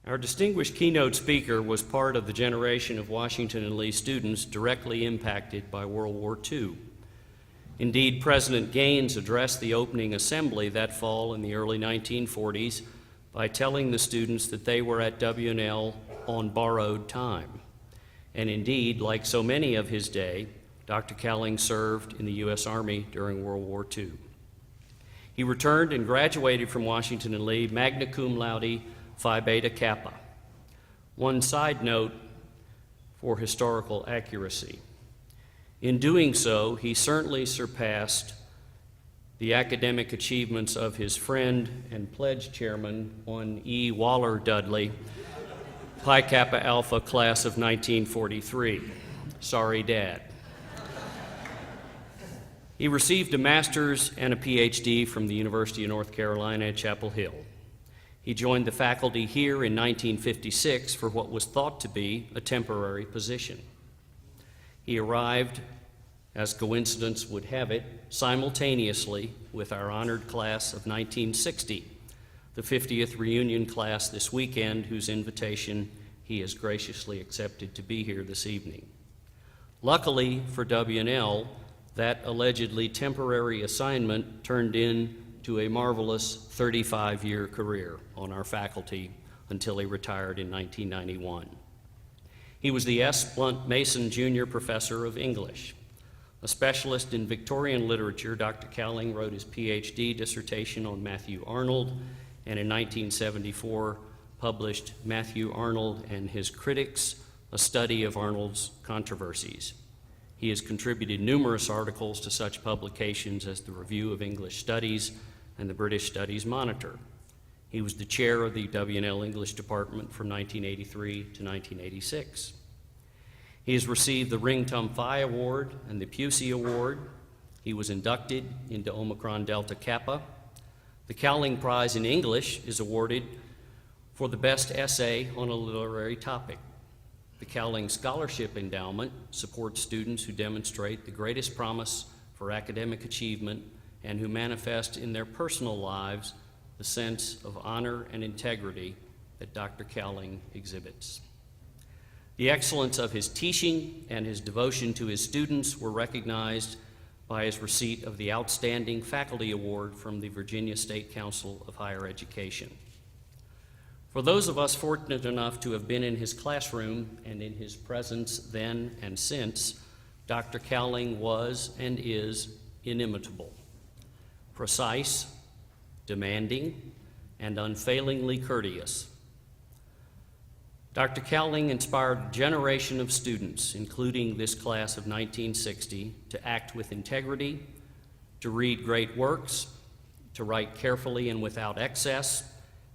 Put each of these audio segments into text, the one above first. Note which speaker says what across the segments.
Speaker 1: Our distinguished keynote speaker was part of the generation of Washington and Lee students directly impacted by World War II. Indeed, President Gaines addressed the opening assembly that fall in the early 1940s by telling the students that they were at W&L on borrowed time. And indeed, like so many of his day, Dr. Cowling served in the U.S. Army during World War II. He returned and graduated from Washington and Lee magna cum laude Phi Beta Kappa. One side note for historical accuracy. In doing so, he certainly surpassed the academic achievements of his friend and pledge chairman, one E. Waller Dudley, Pi Kappa Alpha class of 1943. Sorry, Dad. He received a master's and a PhD from the University of North Carolina at Chapel Hill. He joined the faculty here in 1956 for what was thought to be a temporary position. He arrived, as coincidence would have it, simultaneously with our honored class of 1960, the 50th reunion class this weekend, whose invitation he has graciously accepted to be here this evening. Luckily for W&L, that allegedly temporary assignment turned into a marvelous 35-year career on our faculty until he retired in 1991. He was the S. Blunt Mason Jr. Professor of English. A specialist in Victorian literature, Dr. Cowling wrote his PhD dissertation on Matthew Arnold, and in 1974 published Matthew Arnold and His Critics, a study of Arnold's controversies. He has contributed numerous articles to such publications as the Review of English Studies and the British Studies Monitor. He was the chair of the W&L English Department from 1983 to 1986. He has received the Ring Tum Phi Award and the Pusey Award. He was inducted into Omicron Delta Kappa. The Cowling Prize in English is awarded for the best essay on a literary topic. The Cowling Scholarship Endowment supports students who demonstrate the greatest promise for academic achievement and who manifest in their personal lives the sense of honor and integrity that Dr. Cowling exhibits. The excellence of his teaching and his devotion to his students were recognized by his receipt of the Outstanding Faculty Award from the Virginia State Council of Higher Education. For those of us fortunate enough to have been in his classroom and in his presence then and since, Dr. Cowling was and is inimitable, precise, demanding, and unfailingly courteous. Dr. Cowling inspired a generation of students, including this class of 1960, to act with integrity, to read great works, to write carefully and without excess,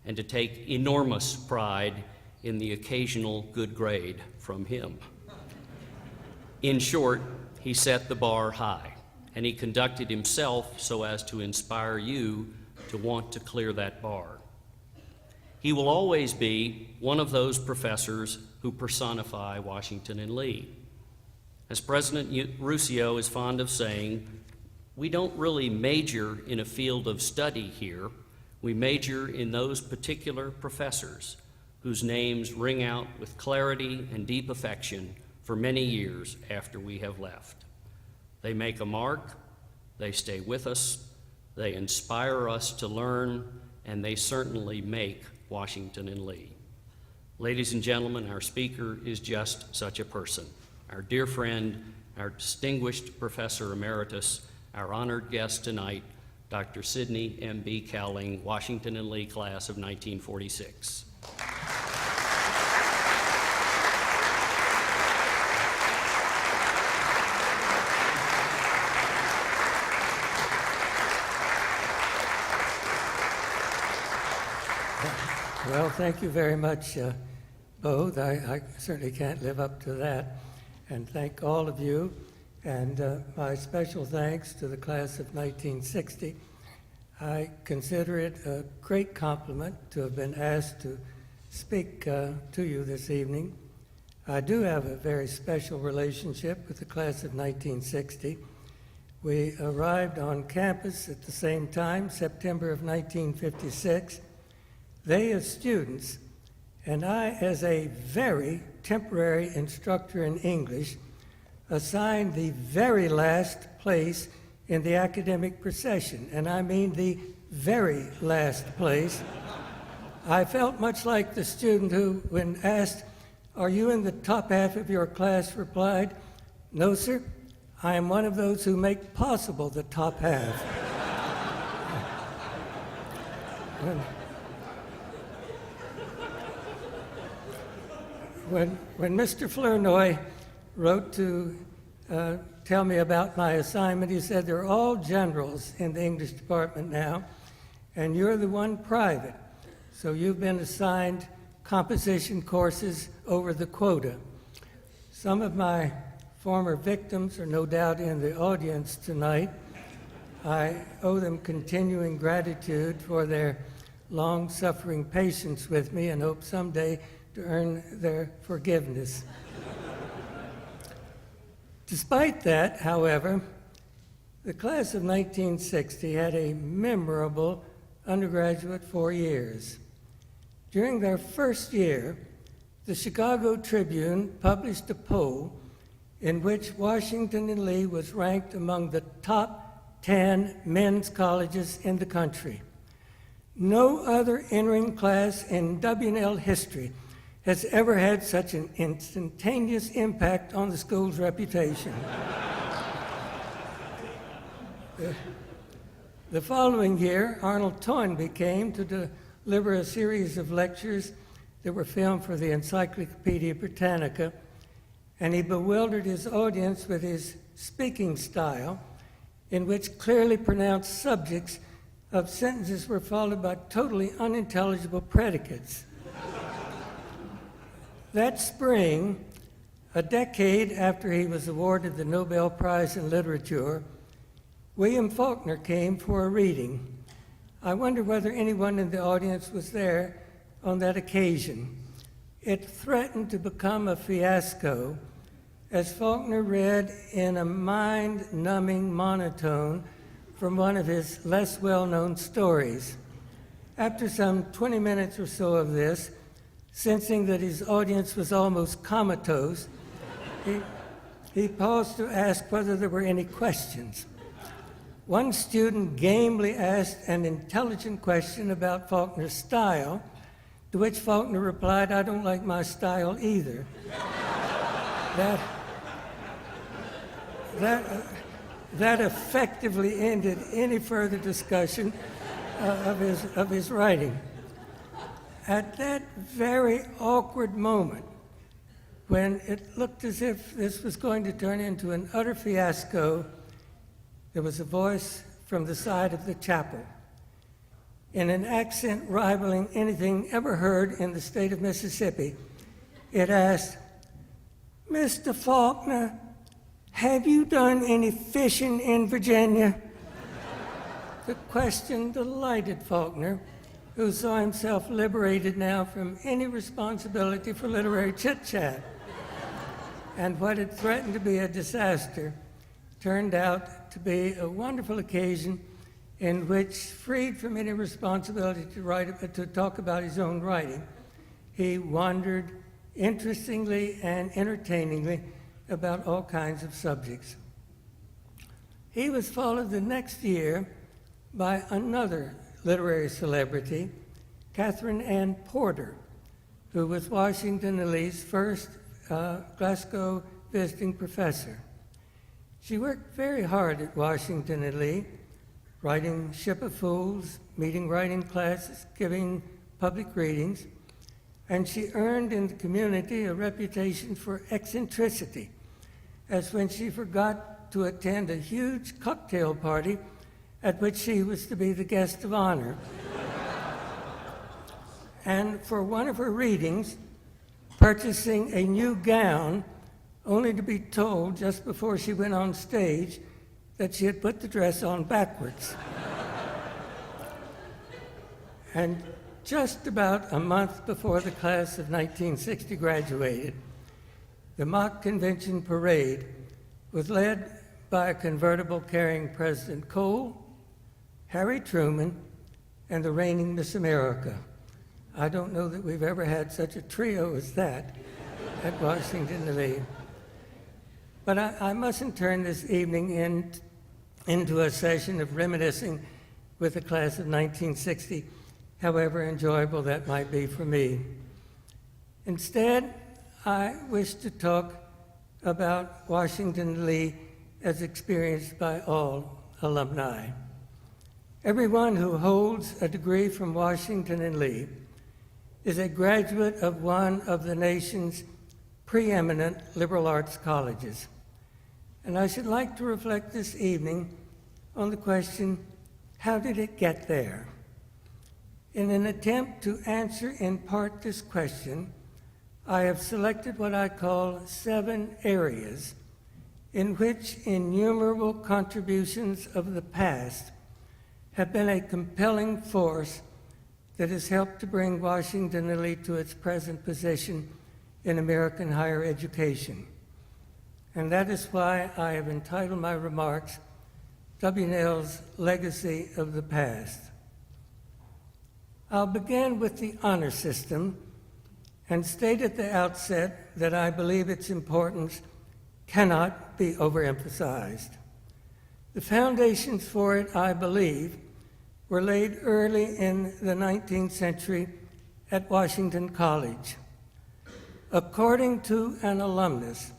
Speaker 1: and to take enormous pride in the occasional good grade from him. In short, he set the bar high, and he conducted himself so as to inspire you to want to clear that bar. He will always be one of those professors who personify Washington and Lee. As President Rousseau is fond of saying, we don't really major in a field of study here. We major in those particular professors whose names ring out with clarity and deep affection for many years after we have left. They make a mark, they stay with us, they inspire us to learn, and they certainly make Washington and Lee. Ladies and gentlemen, our speaker is just such a person. Our dear friend, our distinguished Professor Emeritus, our honored guest tonight, Dr. Sidney M.B. Cowling, Washington and Lee class of 1946.
Speaker 2: Well, thank you very much, both. I certainly can't live up to that. And thank all of you. And my special thanks to the class of 1960. I consider it a great compliment to have been asked to speak to you this evening. I do have a very special relationship with the class of 1960. We arrived on campus at the same time, September of 1956. They as students, and I, as a very temporary instructor in English, assigned the very last place in the academic procession, and I mean the very last place. I felt much like the student who, when asked, "Are you in the top half of your class?" replied, "No, sir, I am one of those who make possible the top half." When Mr. Flournoy wrote to tell me about my assignment, he said, "They're all generals in the English department now, and you're the one private. So you've been assigned composition courses over the quota." Some of my former victims are no doubt in the audience tonight. I owe them continuing gratitude for their long-suffering patience with me and hope someday to earn their forgiveness. Despite that, however, the class of 1960 had a memorable undergraduate 4 years. During their first year, the Chicago Tribune published a poll in which Washington and Lee was ranked among the top 10 men's colleges in the country. No other entering class in W&L history has ever had such an instantaneous impact on the school's reputation. The following year, Arnold Toynbee came to deliver a series of lectures that were filmed for the Encyclopedia Britannica, and he bewildered his audience with his speaking style, in which clearly pronounced subjects of sentences were followed by totally unintelligible predicates. That spring, a decade after he was awarded the Nobel Prize in Literature, William Faulkner came for a reading. I wonder whether anyone in the audience was there on that occasion. It threatened to become a fiasco as Faulkner read in a mind-numbing monotone from one of his less well-known stories. After some 20 minutes or so of this, sensing that his audience was almost comatose, he paused to ask whether there were any questions. One student gamely asked an intelligent question about Faulkner's style, to which Faulkner replied, "I don't like my style either." That effectively ended any further discussion of his writing. At that very awkward moment, when it looked as if this was going to turn into an utter fiasco, there was a voice from the side of the chapel. In an accent rivaling anything ever heard in the state of Mississippi, it asked, "Mr. Faulkner, have you done any fishing in Virginia?" The question delighted Faulkner, who saw himself liberated now from any responsibility for literary chit-chat. And what had threatened to be a disaster turned out to be a wonderful occasion in which, freed from any responsibility to talk about his own writing, he wandered interestingly and entertainingly about all kinds of subjects. He was followed the next year by another literary celebrity, Catherine Ann Porter, who was Washington and Lee's first Glasgow visiting professor. She worked very hard at Washington and Lee, writing Ship of Fools, meeting writing classes, giving public readings, and she earned in the community a reputation for eccentricity, as when she forgot to attend a huge cocktail party at which she was to be the guest of honor. And for one of her readings, purchasing a new gown, only to be told just before she went on stage that she had put the dress on backwards. And just about a month before the class of 1960 graduated, the mock convention parade was led by a convertible carrying President Cole, Harry Truman, and the reigning Miss America. I don't know that we've ever had such a trio as that at Washington Lee. But I mustn't turn this evening into a session of reminiscing with the class of 1960, however enjoyable that might be for me. Instead, I wish to talk about Washington Lee as experienced by all alumni. Everyone who holds a degree from Washington and Lee is a graduate of one of the nation's preeminent liberal arts colleges. And I should like to reflect this evening on the question, how did it get there? In an attempt to answer in part this question, I have selected what I call 7 areas in which innumerable contributions of the past have been a compelling force that has helped to bring Washington Lee to its present position in American higher education. And that is why I have entitled my remarks, W&L's Legacy of the Past. I'll begin with the honor system and state at the outset that I believe its importance cannot be overemphasized. The foundations for it, I believe, were laid early in the 19th century at Washington College. According to an alumnus,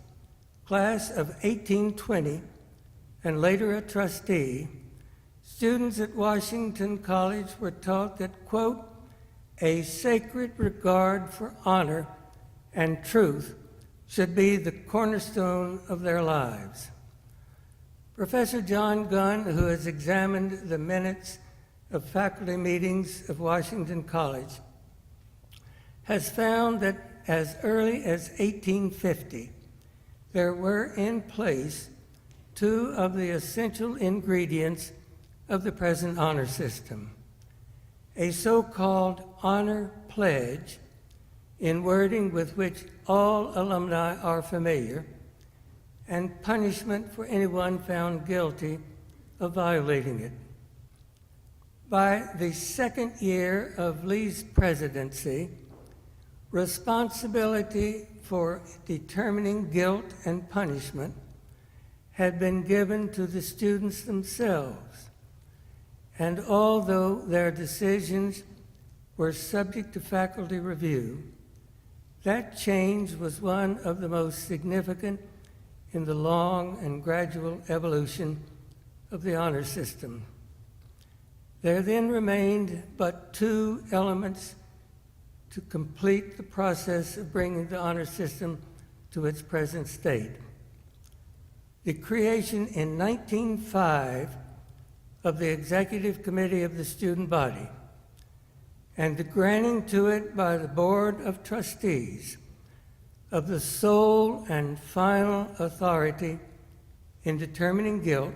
Speaker 2: class of 1820, and later a trustee, students at Washington College were taught that, quote, a sacred regard for honor and truth should be the cornerstone of their lives. Professor John Gunn, who has examined the minutes of faculty meetings of Washington College, has found that as early as 1850, there were in place 2 of the essential ingredients of the present honor system: a so-called honor pledge, in wording with which all alumni are familiar, and punishment for anyone found guilty of violating it. By the second year of Lee's presidency, responsibility for determining guilt and punishment had been given to the students themselves. And although their decisions were subject to faculty review, that change was one of the most significant in the long and gradual evolution of the honor system. There then remained but 2 elements to complete the process of bringing the honor system to its present state: the creation in 1905 of the Executive Committee of the student body, and the granting to it by the Board of Trustees of the sole and final authority in determining guilt,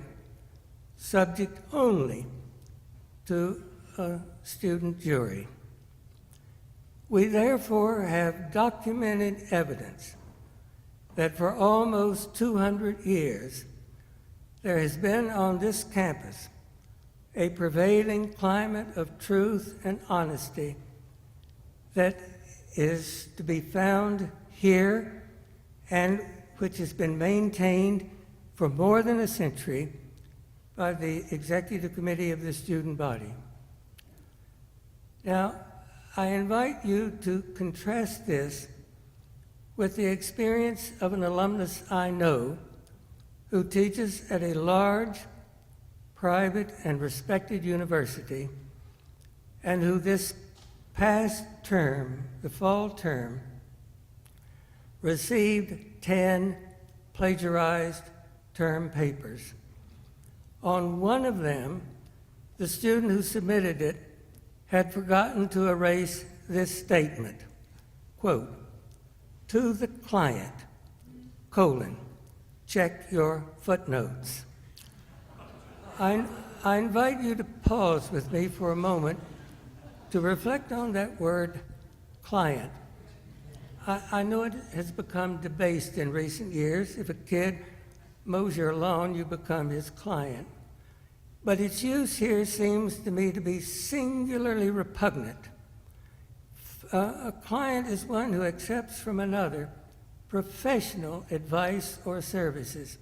Speaker 2: subject only to a student jury. We therefore have documented evidence that for almost 200 years, there has been on this campus a prevailing climate of truth and honesty that is to be found here and which has been maintained for more than a century by the Executive Committee of the student body. Now, I invite you to contrast this with the experience of an alumnus I know who teaches at a large, private, and respected university, and who this past term, the fall term, received 10 plagiarized term papers. On one of them, the student who submitted it had forgotten to erase this statement, quote, to the client, colon, check your footnotes. I invite you to pause with me for a moment to reflect on that word, client. I know it has become debased in recent years. If a kid mows your lawn, you become his client. But its use here seems to me to be singularly repugnant A client is one who accepts from another professional advice or services.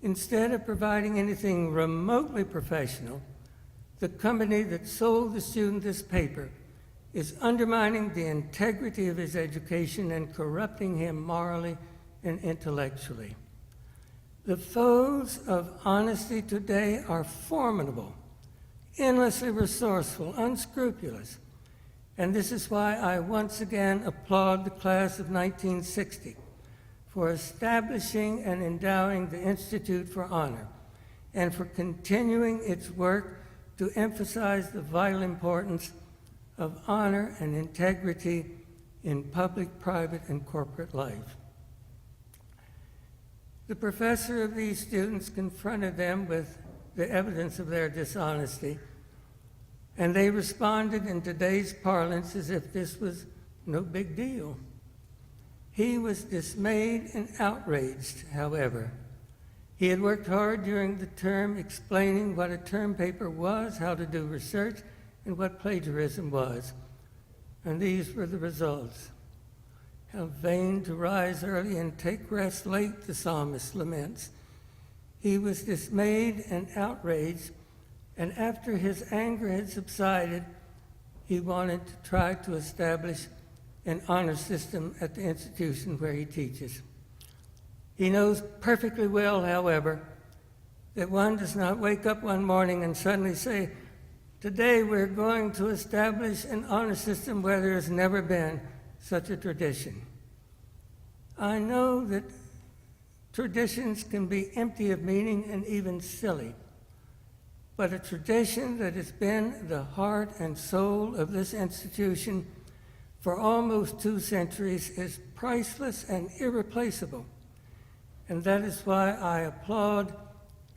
Speaker 2: Instead of providing anything remotely professional, the company that sold the student this paper is undermining the integrity of his education and corrupting him morally and intellectually. The foes of honesty today are formidable, endlessly resourceful, unscrupulous. And this is why I once again applaud the class of 1960 for establishing and endowing the Institute for Honor and for continuing its work to emphasize the vital importance of honor and integrity in public, private, and corporate life. The professor of these students confronted them with the evidence of their dishonesty, and they responded in today's parlance as if this was no big deal. He was dismayed and outraged, however. He had worked hard during the term explaining what a term paper was, how to do research, and what plagiarism was. And these were the results. How vain to rise early and take rest late, the psalmist laments. He was dismayed and outraged, and after his anger had subsided, he wanted to try to establish an honor system at the institution where he teaches. He knows perfectly well, however, that one does not wake up one morning and suddenly say, "Today we're going to establish an honor system where there has never been such a tradition." I know that traditions can be empty of meaning and even silly, but a tradition that has been the heart and soul of this institution for almost 2 centuries is priceless and irreplaceable. And that is why I applaud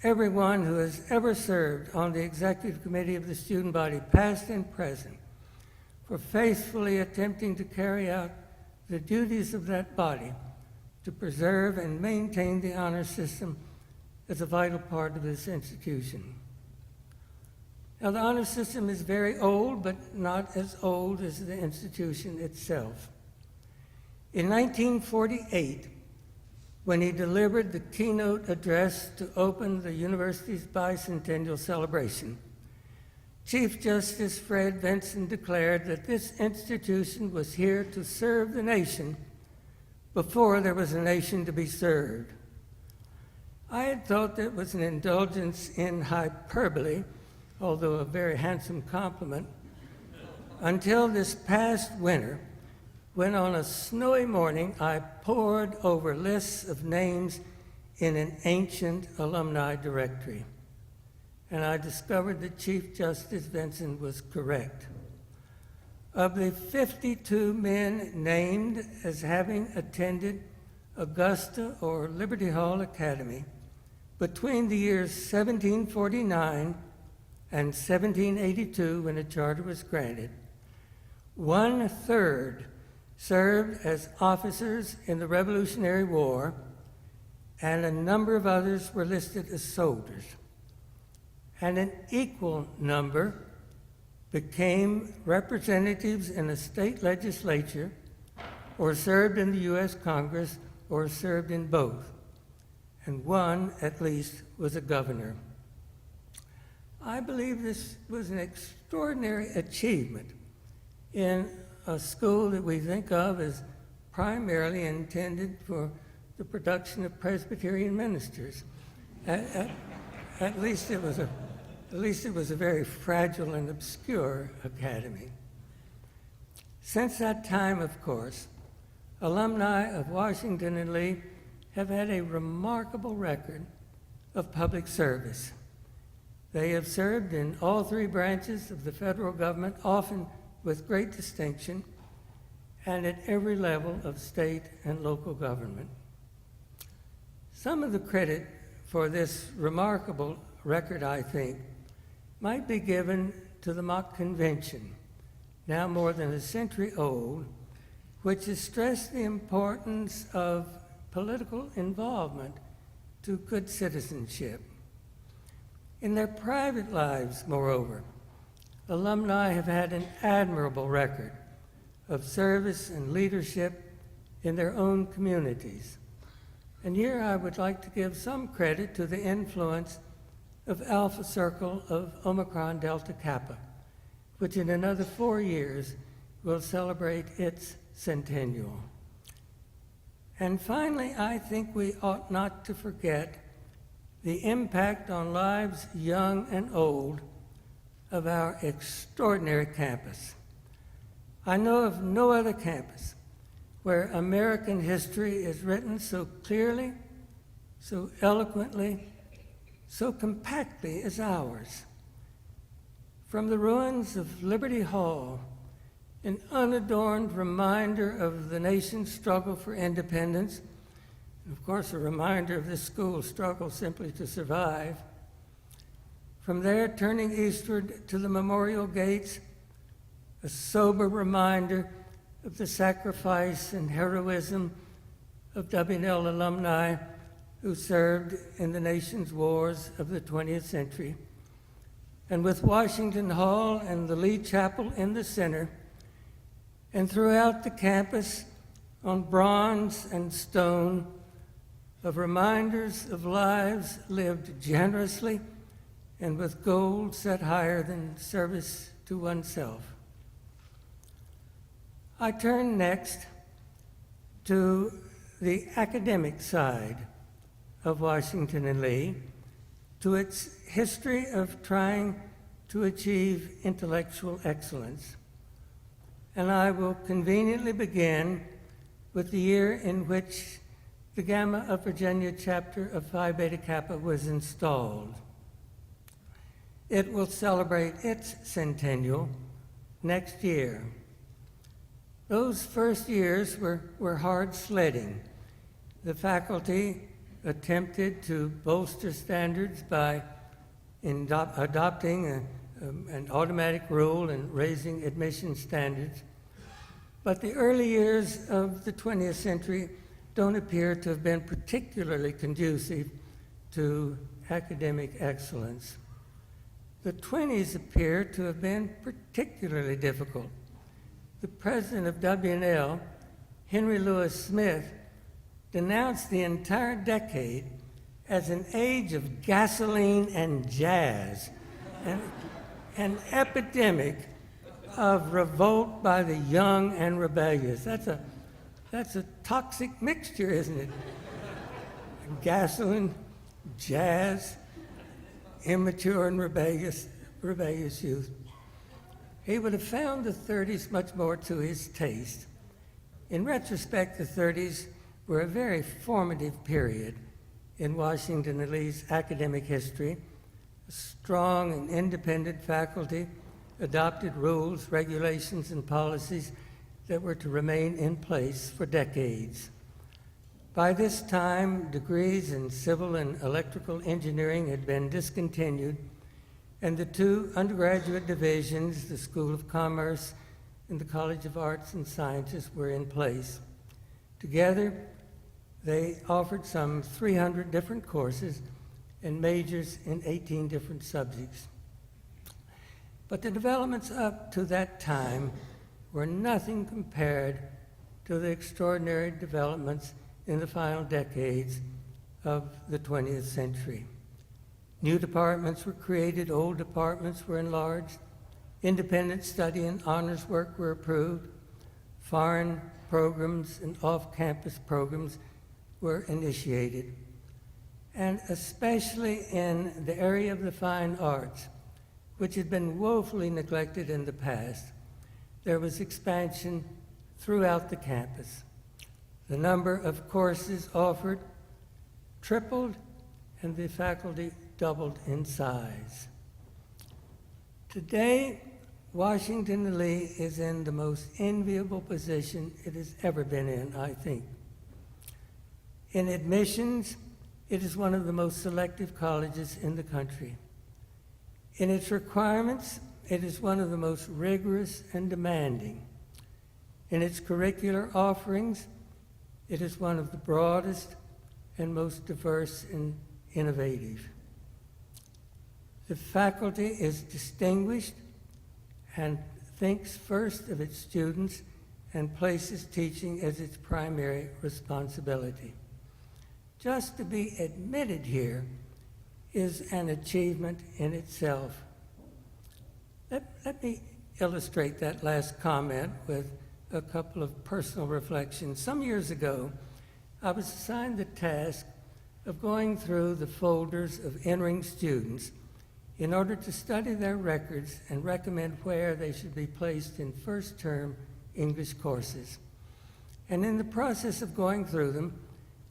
Speaker 2: everyone who has ever served on the executive committee of the student body, past and present, for faithfully attempting to carry out the duties of that body to preserve and maintain the honor system as a vital part of this institution. Now, the honor system is very old, but not as old as the institution itself. In 1948, when he delivered the keynote address to open the university's bicentennial celebration, Chief Justice Fred Vinson declared that this institution was here to serve the nation before there was a nation to be served. I had thought that was an indulgence in hyperbole, although a very handsome compliment, until this past winter, when on a snowy morning I pored over lists of names in an ancient alumni directory, and I discovered that Chief Justice Vinson was correct. Of the 52 men named as having attended Augusta or Liberty Hall Academy between the years 1749 and 1782, when a charter was granted, 1/3 served as officers in the Revolutionary War, and a number of others were listed as soldiers. And an equal number became representatives in a state legislature, or served in the U.S. Congress, or served in both. And one, at least, was a governor. I believe this was an extraordinary achievement in a school that we think of as primarily intended for the production of Presbyterian ministers. At least it was a very fragile and obscure academy. Since that time, of course, alumni of Washington and Lee have had a remarkable record of public service. They have served in all 3 branches of the federal government, often with great distinction, and at every level of state and local government. Some of the credit for this remarkable record, I think, might be given to the mock convention, now more than a century old, which has stressed the importance of political involvement to good citizenship. In their private lives, moreover, alumni have had an admirable record of service and leadership in their own communities. And here I would like to give some credit to the influence of Alpha Circle of Omicron Delta Kappa, which in another 4 years will celebrate its centennial. And finally, I think we ought not to forget the impact on lives young and old of our extraordinary campus. I know of no other campus where American history is written so clearly, so eloquently, so compactly as ours. From the ruins of Liberty Hall, an unadorned reminder of the nation's struggle for independence, and of course a reminder of this school's struggle simply to survive. From there, turning eastward to the memorial gates, a sober reminder of the sacrifice and heroism of W&L alumni who served in the nation's wars of the 20th century. And with Washington Hall and the Lee Chapel in the center, and throughout the campus on bronze and stone of reminders of lives lived generously and with goals set higher than service to oneself. I turn next to the academic side of Washington and Lee, to its history of trying to achieve intellectual excellence. And I will conveniently begin with the year in which the Gamma of Virginia chapter of Phi Beta Kappa was installed. It will celebrate its centennial next year. Those first years were hard sledding. The faculty attempted to bolster standards by adopting an automatic rule and raising admission standards. But the early years of the 20th century don't appear to have been particularly conducive to academic excellence. The 20s appear to have been particularly difficult. The president of W&L, Henry Louis Smith, denounced the entire decade as an age of gasoline and jazz, an epidemic of revolt by the young and rebellious. That's a toxic mixture, isn't it? Gasoline, jazz, immature and rebellious youth. He would have found the 30s much more to his taste. In retrospect, the 30s were a very formative period in Washington and Lee's academic history. A strong and independent faculty adopted rules, regulations, and policies that were to remain in place for decades. By this time, degrees in civil and electrical engineering had been discontinued, and the two undergraduate divisions, the School of Commerce and the College of Arts and Sciences, were in place. Together, they offered some 300 different courses and majors in 18 different subjects. But the developments up to that time were nothing compared to the extraordinary developments in the final decades of the 20th century. New departments were created, old departments were enlarged, independent study and honors work were approved, foreign programs and off-campus programs were initiated. And especially in the area of the fine arts, which had been woefully neglected in the past, there was expansion throughout the campus. The number of courses offered tripled, and the faculty doubled in size. Today, Washington and Lee is in the most enviable position it has ever been in, I think. In admissions, it is one of the most selective colleges in the country. In its requirements, it is one of the most rigorous and demanding. In its curricular offerings, it is one of the broadest and most diverse and innovative. The faculty is distinguished and thinks first of its students and places teaching as its primary responsibility. Just to be admitted here is an achievement in itself. Let me illustrate that last comment with a couple of personal reflections. Some years ago, I was assigned the task of going through the folders of entering students in order to study their records and recommend where they should be placed in first-term English courses. And in the process of going through them,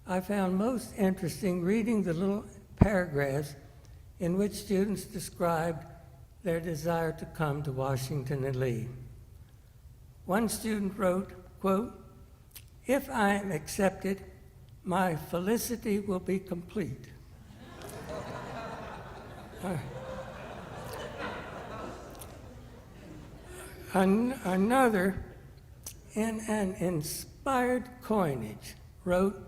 Speaker 2: I found most interesting reading the little paragraphs in which students described their desire to come to Washington and Lee. One student wrote, quote, "If I am accepted, my felicity will be complete." Another, in an inspired coinage, wrote,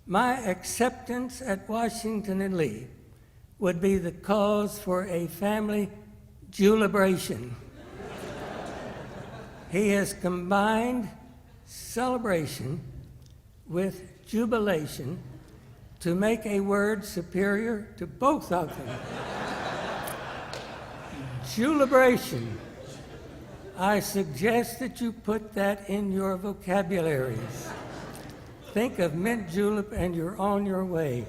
Speaker 2: "My acceptance at Washington and Lee would be the cause for a family julebration." He has combined celebration with jubilation to make a word superior to both of them. Julebration. I suggest that you put that in your vocabularies. Think of mint julep and you're on your way.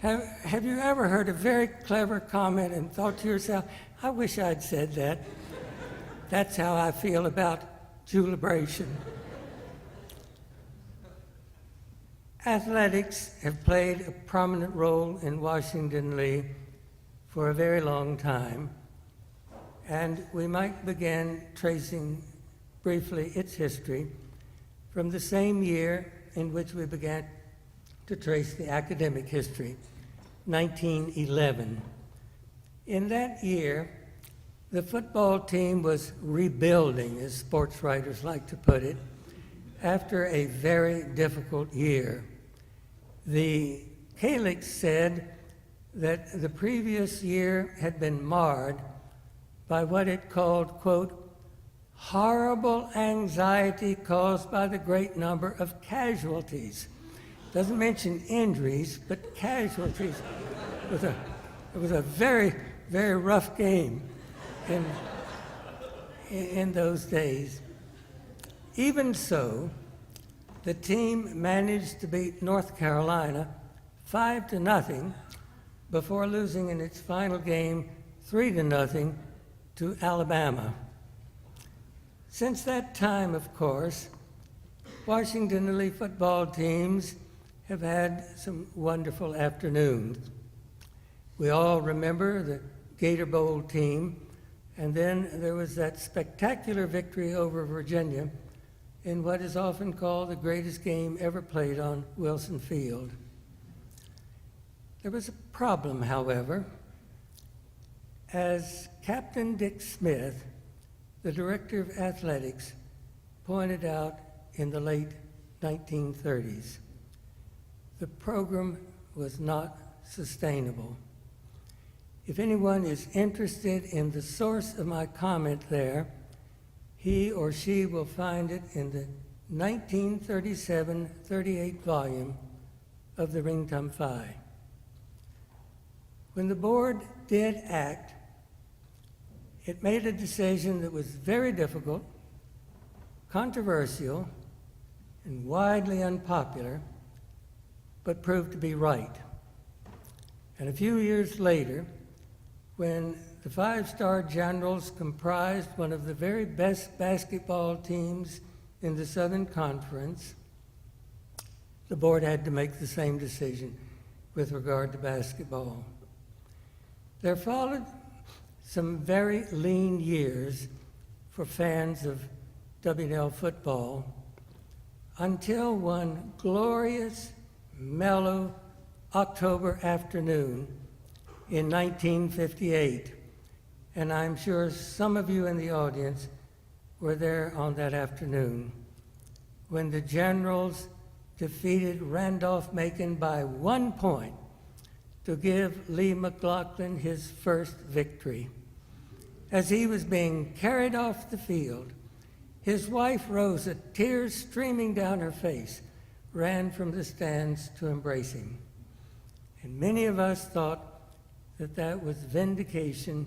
Speaker 2: Have you ever heard a very clever comment and thought to yourself, I wish I'd said that? That's how I feel about julebration. Athletics have played a prominent role in Washington Lee for a very long time, and we might begin tracing briefly its history from the same year in which we began to trace the academic history, 1911. In that year, the football team was rebuilding, as sports writers like to put it, after a very difficult year. The Kaliks said that the previous year had been marred by what it called, quote, "horrible anxiety caused by the great number of casualties." Doesn't mention injuries, but casualties. It was a very, very rough game in those days. Even so, the team managed to beat North Carolina 5-0 before losing in its final game 3-0 to Alabama. Since that time, of course, Washington and Lee football teams have had some wonderful afternoons. We all remember the Gator Bowl team, and then there was that spectacular victory over Virginia in what is often called the greatest game ever played on Wilson Field. There was a problem, however. As Captain Dick Smith, the director of athletics, pointed out in the late 1930s, the program was not sustainable. If anyone is interested in the source of my comment there, he or she will find it in the 1937-38 volume of the Ring Tum Phi. When the board did act, it made a decision that was very difficult, controversial, and widely unpopular, but proved to be right. And a few years later, when the five-star Generals comprised one of the very best basketball teams in the Southern Conference, the board had to make the same decision with regard to basketball. There followed some very lean years for fans of W&L football until one glorious, mellow October afternoon in 1958, and I'm sure some of you in the audience were there on that afternoon, when the Generals defeated Randolph-Macon by 1 point to give Lee McLaughlin his first victory. as he was being carried off the field, his wife Rosa, tears streaming down her face, ran from the stands to embrace him. And many of us thought that that was vindication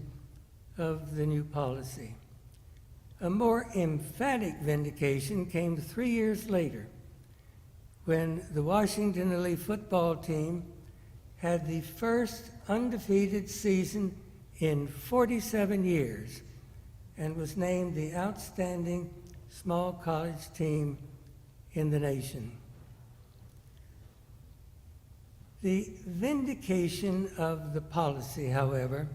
Speaker 2: of the new policy. A more emphatic vindication came 3 years later when the Washington Elite football team had the first undefeated season in 47 years and was named the outstanding small college team in the nation. The vindication of the policy, however,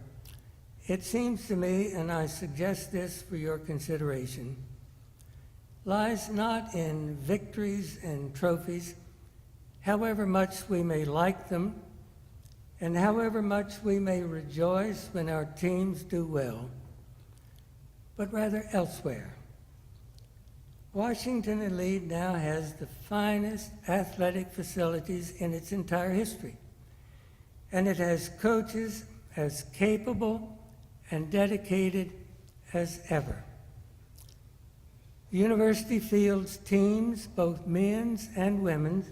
Speaker 2: it seems to me, and I suggest this for your consideration, lies not in victories and trophies, however much we may like them, and however much we may rejoice when our teams do well, but rather elsewhere. Washington Elite now has the finest athletic facilities in its entire history, and it has coaches as capable and dedicated as ever. The university fields teams, both men's and women's,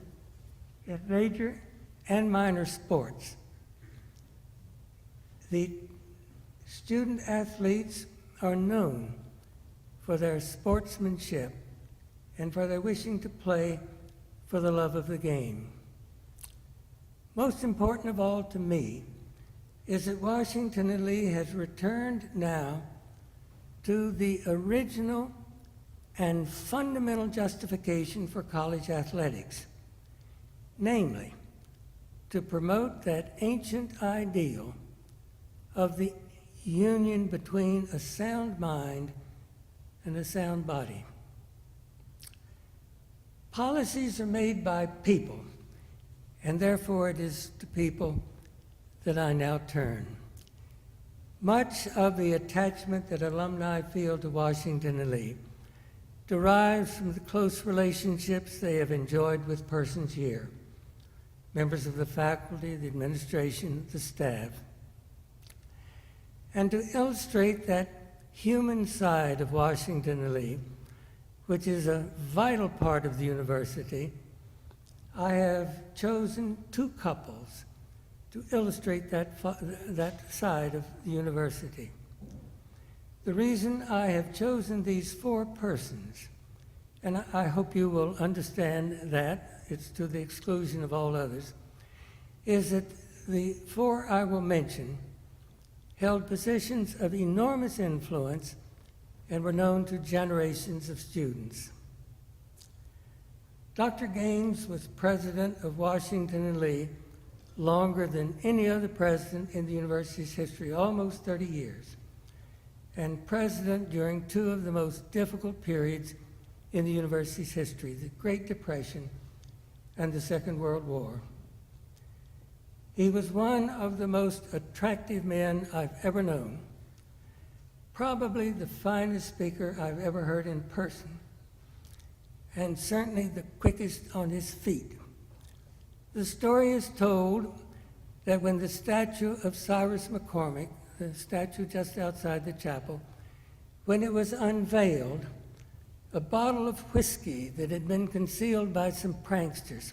Speaker 2: in major and minor sports. The student athletes are known for their sportsmanship and for their wishing to play for the love of the game. Most important of all to me is that Washington Elite has returned now to the original and fundamental justification for college athletics, namely, to promote that ancient ideal of the union between a sound mind and a sound body. Policies are made by people, and therefore it is to people that I now turn. Much of the attachment that alumni feel to Washington Elite derives from the close relationships they have enjoyed with persons here, members of the faculty, the administration, the staff. And to illustrate that human side of Washington Elite, which is a vital part of the university, I have chosen two couples to illustrate that side of the university. The reason I have chosen these four persons, and I hope you will understand that, it's to the exclusion of all others, is that the four I will mention held positions of enormous influence and were known to generations of students. Dr. Gaines was president of Washington Elite longer than any other president in the university's history, almost 30 years, and president during two of the most difficult periods in the university's history, the Great Depression and the Second World War. He was one of the most attractive men I've ever known, probably the finest speaker I've ever heard in person, and certainly the quickest on his feet. The story is told that when the statue of Cyrus McCormick, the statue just outside the chapel, when it was unveiled, a bottle of whiskey that had been concealed by some pranksters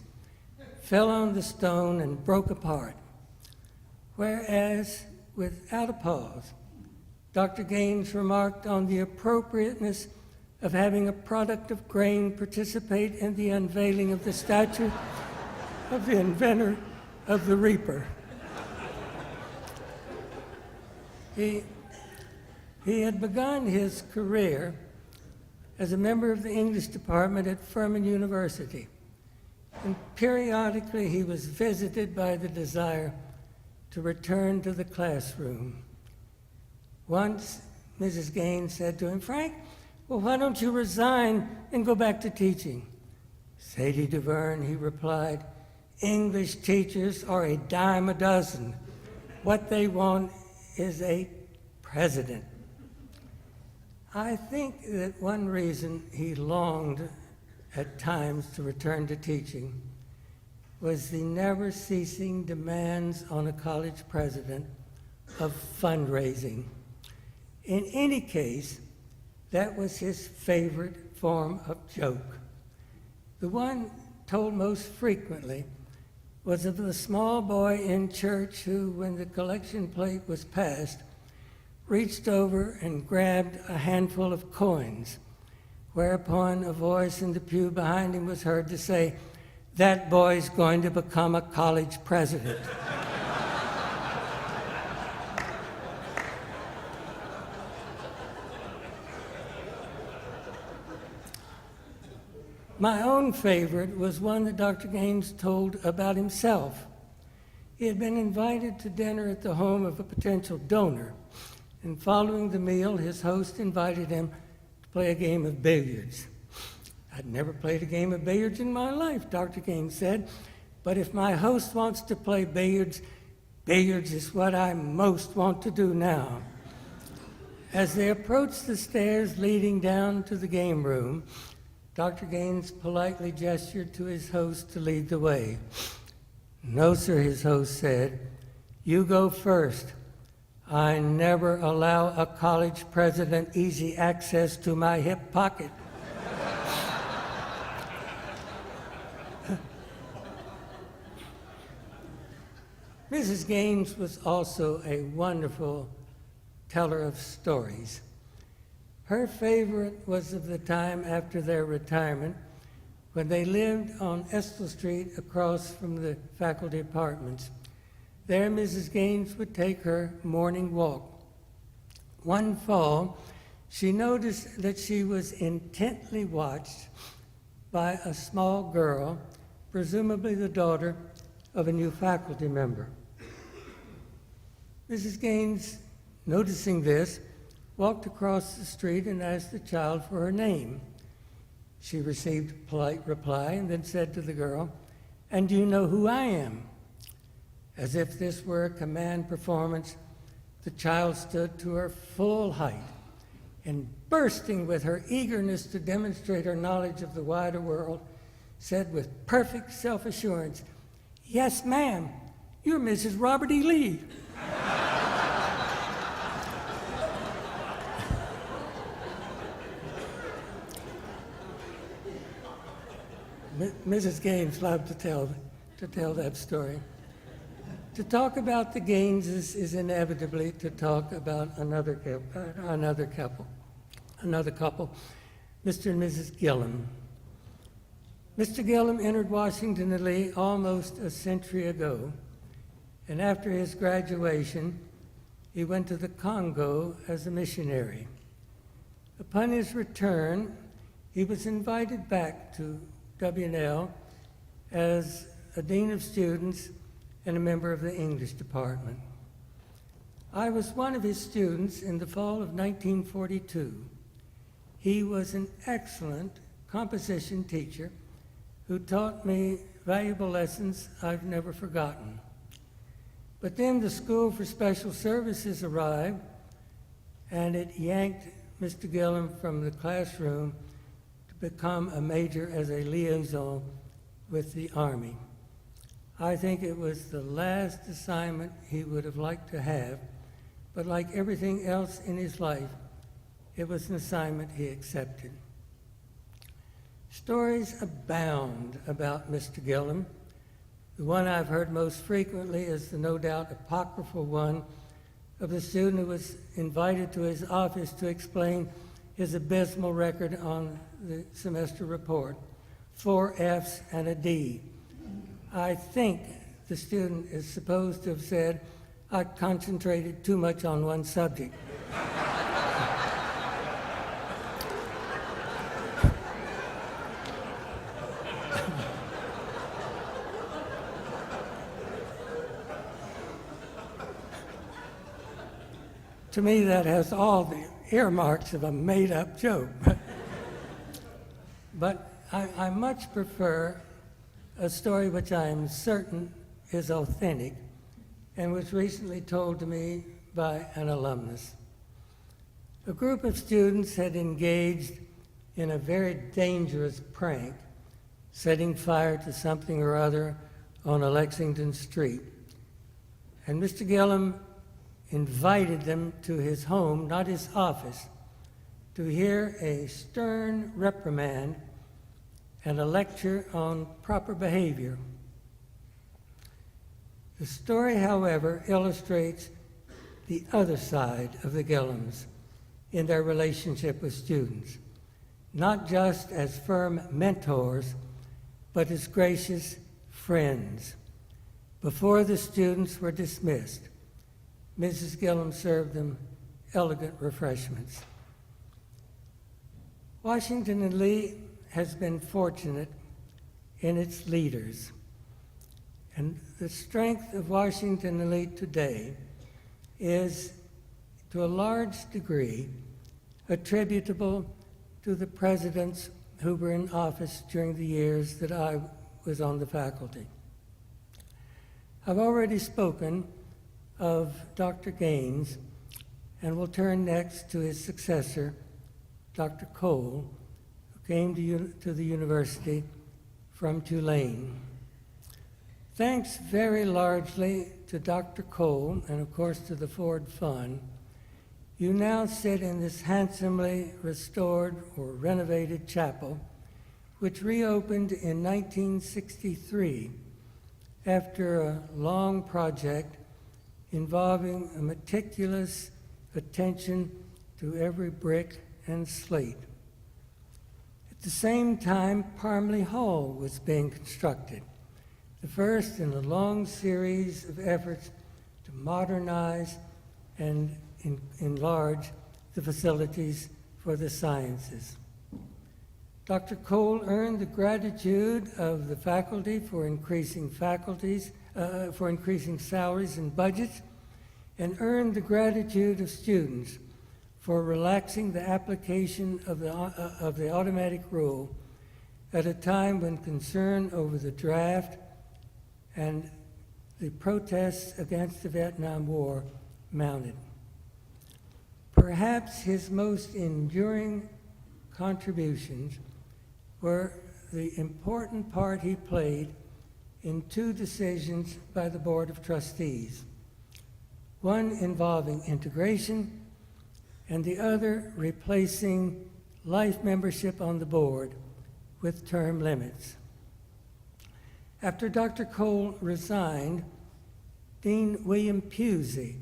Speaker 2: fell on the stone and broke apart. Whereas, without a pause, Dr. Gaines remarked on the appropriateness of having a product of grain participate in the unveiling of the statue of the inventor of the Reaper. He had begun his career as a member of the English department at Furman University, and periodically he was visited by the desire to return to the classroom. Once, Mrs. Gaines said to him, "Frank, well, why don't you resign and go back to teaching?" "Sadie DuVerne," he replied, "English teachers are a dime a dozen. What they want is a president." I think that one reason he longed at times to return to teaching was the never-ceasing demands on a college president of fundraising. In any case, that was his favorite form of joke. The one told most frequently was of the small boy in church who, when the collection plate was passed, reached over and grabbed a handful of coins, whereupon a voice in the pew behind him was heard to say, "That boy's going to become a college president." My own favorite was one that Dr. Gaines told about himself. He had been invited to dinner at the home of a potential donor, and following the meal, his host invited him to play a game of billiards. "I'd never played a game of billiards in my life," Dr. Gaines said, "but if my host wants to play billiards, billiards is what I most want to do now." As they approached the stairs leading down to the game room, Dr. Gaines politely gestured to his host to lead the way. "No, sir," his host said. "You go first. I never allow a college president easy access to my hip pocket." Mrs. Gaines was also a wonderful teller of stories. Her favorite was of the time after their retirement, when they lived on Estill Street across from the faculty apartments. There, Mrs. Gaines would take her morning walk. One fall, she noticed that she was intently watched by a small girl, presumably the daughter of a new faculty member. Mrs. Gaines, noticing this, walked across the street and asked the child for her name. She received a polite reply and then said to the girl, "And do you know who I am?" As if this were a command performance, the child stood to her full height and, bursting with her eagerness to demonstrate her knowledge of the wider world, said with perfect self-assurance, "Yes, ma'am, you're Mrs. Robert E. Lee." Mrs. Gaines loved to tell that story. To talk about the Gaineses is inevitably to talk about another couple, Mr. and Mrs. Gillum. Mr. Gillum entered Washington Lee almost a century ago, and after his graduation, he went to the Congo as a missionary. Upon his return, he was invited back to W&L as a dean of students and a member of the English department. I was one of his students in the fall of 1942. He was an excellent composition teacher who taught me valuable lessons I've never forgotten. But then the School for Special Services arrived, and it yanked Mr. Gillum from the classroom to become a major as a liaison with the Army. I think it was the last assignment he would have liked to have, but like everything else in his life, it was an assignment he accepted. Stories abound about Mr. Gillum. The one I've heard most frequently is the no doubt apocryphal one of the student who was invited to his office to explain his abysmal record on the semester report, 4 F's and a D. I think the student is supposed to have said, "I concentrated too much on one subject." To me, that has all the earmarks of a made-up joke. But I much prefer a story which I am certain is authentic and was recently told to me by an alumnus. A group of students had engaged in a very dangerous prank, setting fire to something or other on a Lexington street. And Mr. Gillum invited them to his home, not his office, to hear a stern reprimand and a lecture on proper behavior. The story, however, illustrates the other side of the Gillums in their relationship with students, not just as firm mentors, but as gracious friends. Before the students were dismissed, Mrs. Gillum served them elegant refreshments. Washington and Lee has been fortunate in its leaders, and the strength of Washington and Lee today is, to a large degree, attributable to the presidents who were in office during the years that I was on the faculty. I've already spoken of Dr. Gaines, and will turn next to his successor, Dr. Cole, who came to the university from Tulane. Thanks very largely to Dr. Cole, and of course to the Ford Fund, you now sit in this handsomely restored or renovated chapel, which reopened in 1963 after a long project involving a meticulous attention to every brick and slate. At the same time, Parmley Hall was being constructed, the first in a long series of efforts to modernize and enlarge the facilities for the sciences. Dr. Cole earned the gratitude of the faculty for increasing salaries and budgets, and earned the gratitude of students for relaxing the application of the automatic rule at a time when concern over the draft and the protests against the Vietnam War mounted. Perhaps his most enduring contributions were the important part he played in two decisions by the Board of Trustees, one involving integration and the other replacing life membership on the board with term limits. After Dr. Cole resigned, Dean William Pusey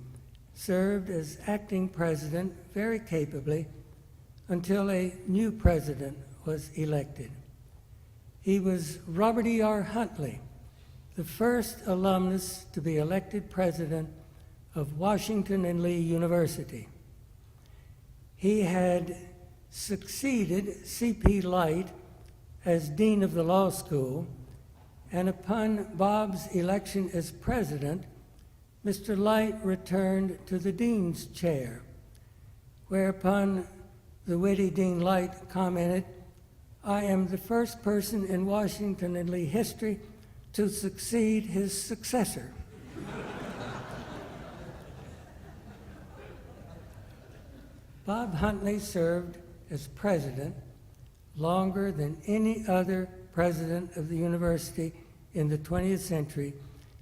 Speaker 2: served as acting president very capably until a new president was elected. He was Robert E.R. Huntley, the first alumnus to be elected president of Washington and Lee University. He had succeeded C.P. Light as dean of the law school, and upon Bob's election as president, Mr. Light returned to the dean's chair, whereupon the witty Dean Light commented, "I am the first person in Washington and Lee history to succeed his successor." Bob Huntley served as president longer than any other president of the university in the 20th century,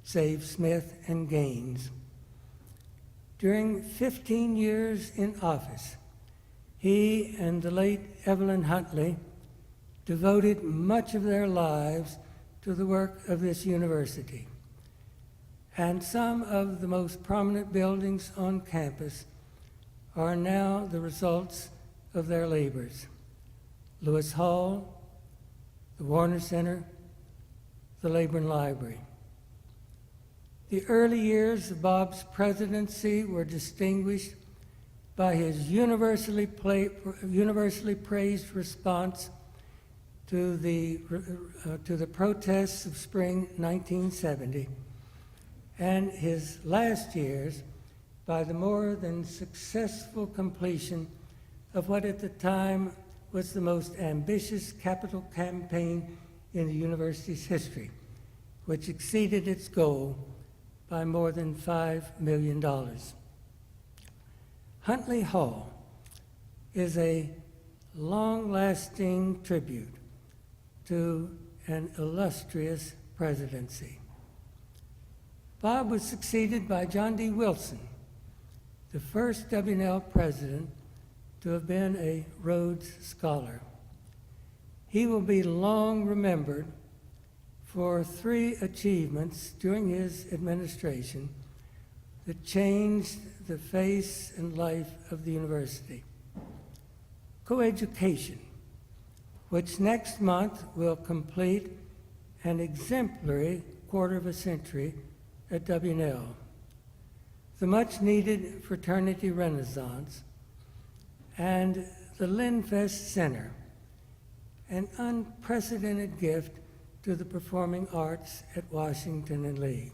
Speaker 2: save Smith and Gaines. During 15 years in office, he and the late Evelyn Huntley devoted much of their lives to the work of this university. And some of the most prominent buildings on campus are now the results of their labors. Lewis Hall, the Warner Center, the Leyburn Library. The early years of Bob's presidency were distinguished by his universally praised response to the protests of spring 1970, and his last years by the more than successful completion of what at the time was the most ambitious capital campaign in the university's history, which exceeded its goal by more than $5 million. Huntley Hall is a long-lasting tribute to an illustrious presidency. Bob was succeeded by John D. Wilson, the first W&L president to have been a Rhodes Scholar. He will be long remembered for 3 achievements during his administration that changed the face and life of the university. Coeducation, which next month will complete an exemplary quarter of a century at W&L. The much-needed fraternity renaissance, and the Linfest Center, an unprecedented gift to the performing arts at Washington and Lee.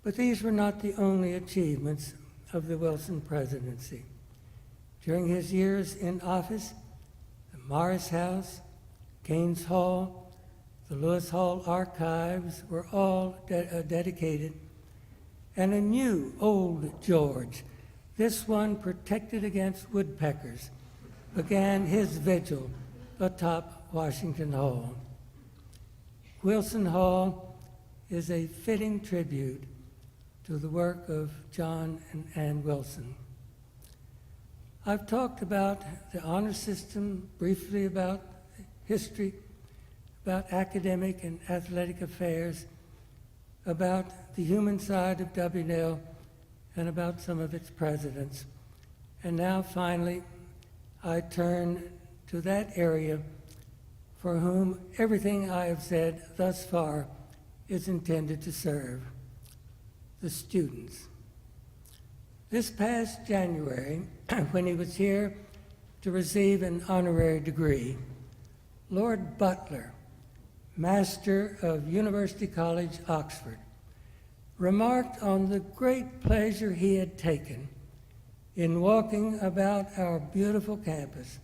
Speaker 2: But these were not the only achievements of the Wilson presidency. During his years in office, the Morris House, Gaines Hall, the Lewis Hall Archives were all dedicated, and a new Old George, this one protected against woodpeckers, began his vigil atop Washington Hall. Wilson Hall is a fitting tribute to the work of John and Ann Wilson. I've talked about the honor system, briefly about history, about academic and athletic affairs, about the human side of W&L, and about some of its presidents. And now, finally, I turn to that area for whom everything I have said thus far is intended to serve: the students. This past January, when he was here to receive an honorary degree, Lord Butler, Master of University College, Oxford, remarked on the great pleasure he had taken in walking about our beautiful campus,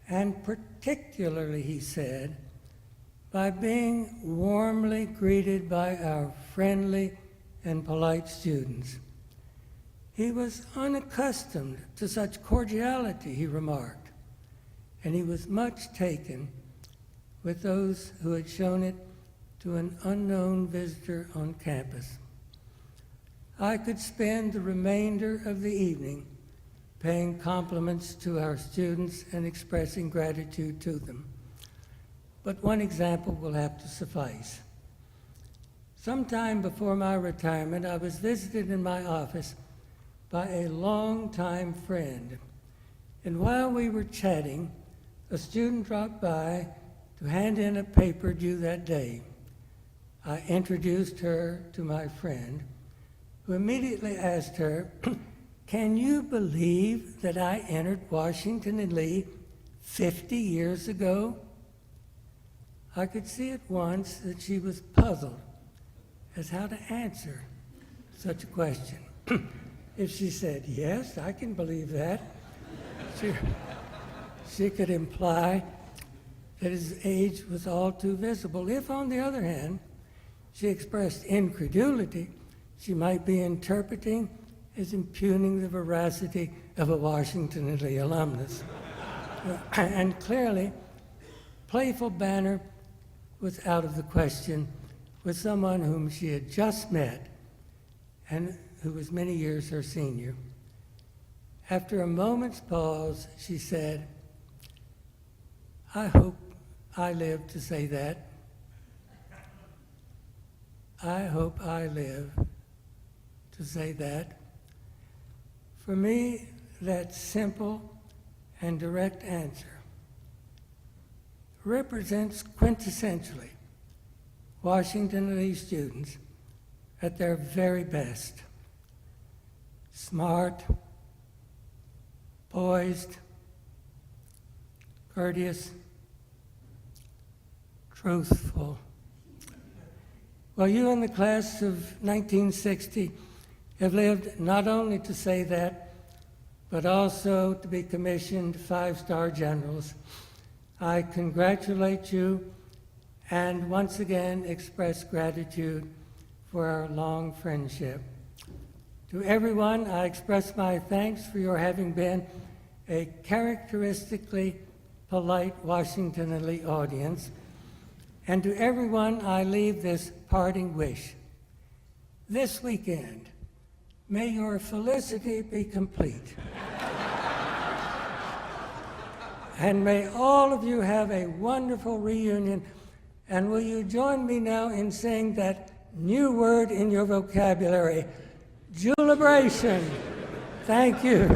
Speaker 2: and particularly, he said, by being warmly greeted by our friendly and polite students. He was unaccustomed to such cordiality, he remarked, and he was much taken with those who had shown it to an unknown visitor on campus. I could spend the remainder of the evening paying compliments to our students and expressing gratitude to them. But one example will have to suffice. Sometime before my retirement, I was visited in my office by a longtime friend, and while we were chatting, a student dropped by to hand in a paper due that day. I introduced her to my friend, who immediately asked her, "Can you believe that I entered Washington and Lee 50 years ago?" I could see at once that she was puzzled as how to answer such a question. If she said, "Yes, I can believe that," she could imply that his age was all too visible. If, on the other hand, she expressed incredulity, she might be interpreting as impugning the veracity of a Washington and Lee alumnus. And clearly, playful banter was out of the question with someone whom she had just met and who was many years her senior. After a moment's pause, she said, "I hope I live to say that. I hope I live to say that." For me, that simple and direct answer represents quintessentially Washington and Lee students at their very best. Smart, poised, courteous, truthful. Well, you in the class of 1960 have lived not only to say that, but also to be commissioned 5-star generals. I congratulate you and once again express gratitude for our long friendship. To everyone, I express my thanks for your having been a characteristically polite Washington and Lee audience. And to everyone, I leave this parting wish. This weekend, May your felicity be complete. And may all of you have a wonderful reunion. And will you join me now in saying that new word in your vocabulary, jubilation. Thank you.